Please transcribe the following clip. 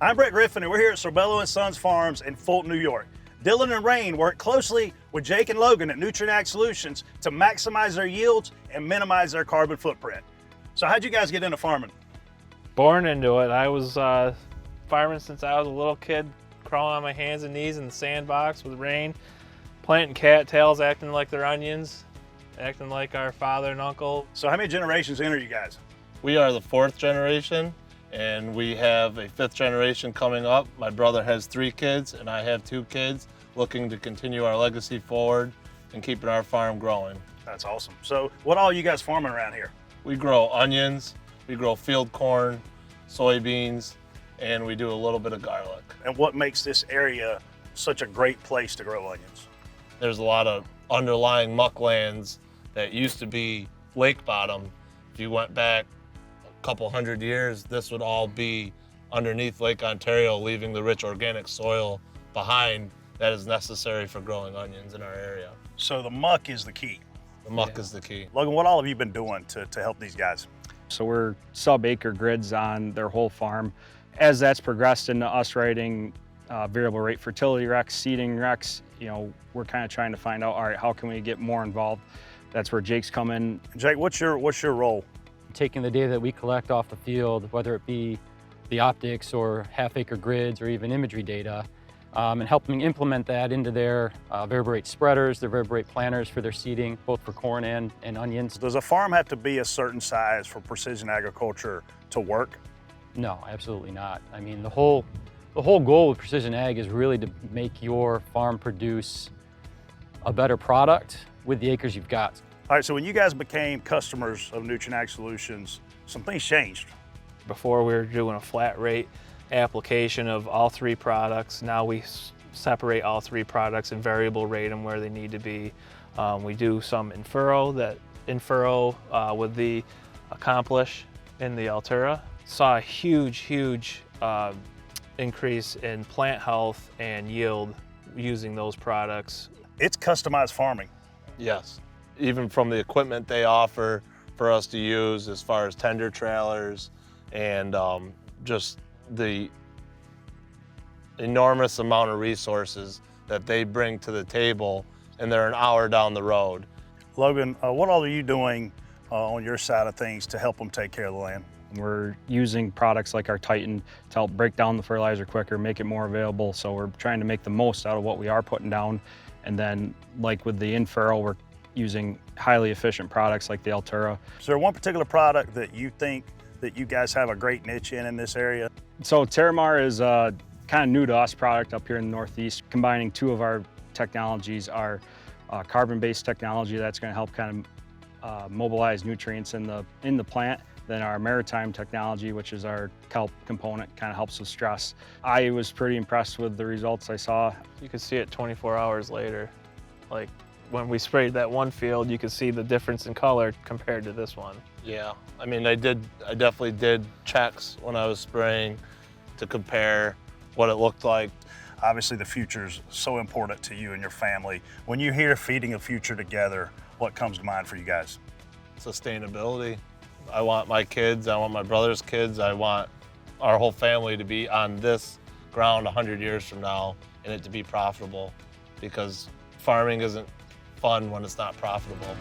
I'm Brett Griffin, and we're here at Sorbello Sons Farms in Fulton, New York. Dylan and Rane work closely with Jake and Logan at Nutrien Ag Solutions to maximize their yields and minimize their carbon footprint. So how'd you guys get into farming? Born into it. I was farming since I was a little kid, crawling on my hands and knees in the sandbox with Rane, planting cattails, acting like they're onions, acting like our father and uncle. So how many generations in are you guys? We are the 4th generation, and we have a 5th generation coming up. My brother has 3 kids, and I have 2 kids, looking to continue our legacy forward and keeping our farm growing. That's awesome. So what all are you guys farming around here? We grow onions, we grow field corn, soybeans, and we do a little bit of garlic. And what makes this area such a great place to grow onions? There's a lot of underlying mucklands that used to be lake bottom. If you went back a couple hundred years, this would all be underneath Lake Ontario, leaving the rich organic soil behind that is necessary for growing onions in our area. So the muck is the key. The muck is the key. Logan, what all have you been doing to help these guys? So we're sub-acre grids on their whole farm. As that's progressed into us writing variable rate fertility recs, seeding recs, we're kind of trying to find out, all right, how can we get more involved? That's where Jake's come in. Jake, what's your role? Taking the data that we collect off the field, whether it be the optics or half-acre grids or even imagery data, and helping implement that into their variable rate spreaders, their variable rate planters for their seeding, both for corn and onions. Does a farm have to be a certain size for precision agriculture to work? No, absolutely not. I mean, the whole goal with precision ag is really to make your farm produce a better product with the acres you've got. All right, so when you guys became customers of Nutrien Ag Solutions, some things changed. Before we were doing a flat rate application of all 3 products. Now we separate all 3 products and variable rate them where they need to be. We do some in-furrow with the Accomplish in the Altura. Saw a huge increase in plant health and yield using those products. It's customized farming. Yes, even from the equipment they offer for us to use as far as tender trailers and just the enormous amount of resources that they bring to the table, and they're an hour down the road. Logan, what all are you doing on your side of things to help them take care of the land? We're using products like our Titan to help break down the fertilizer quicker, make it more available. So we're trying to make the most out of what we are putting down. And then like with the in-furrow, we're using highly efficient products like the Altura. Is there one particular product that you think that you guys have a great niche in this area? So Terramar is a kind of new to us product up here in the Northeast, combining 2 of our technologies, our carbon-based technology that's going to help kind of mobilize nutrients in the plant. Then our maritime technology, which is our kelp component, kind of helps with stress. I was pretty impressed with the results I saw. You could see it 24 hours later. Like when we sprayed that one field, you could see the difference in color compared to this one. Yeah, I mean, I definitely did checks when I was spraying to compare what it looked like. Obviously the future is so important to you and your family. When you hear feeding a future together, what comes to mind for you guys? Sustainability. I want my kids, I want my brother's kids, I want our whole family to be on this ground 100 years from now and it to be profitable, because farming isn't fun when it's not profitable.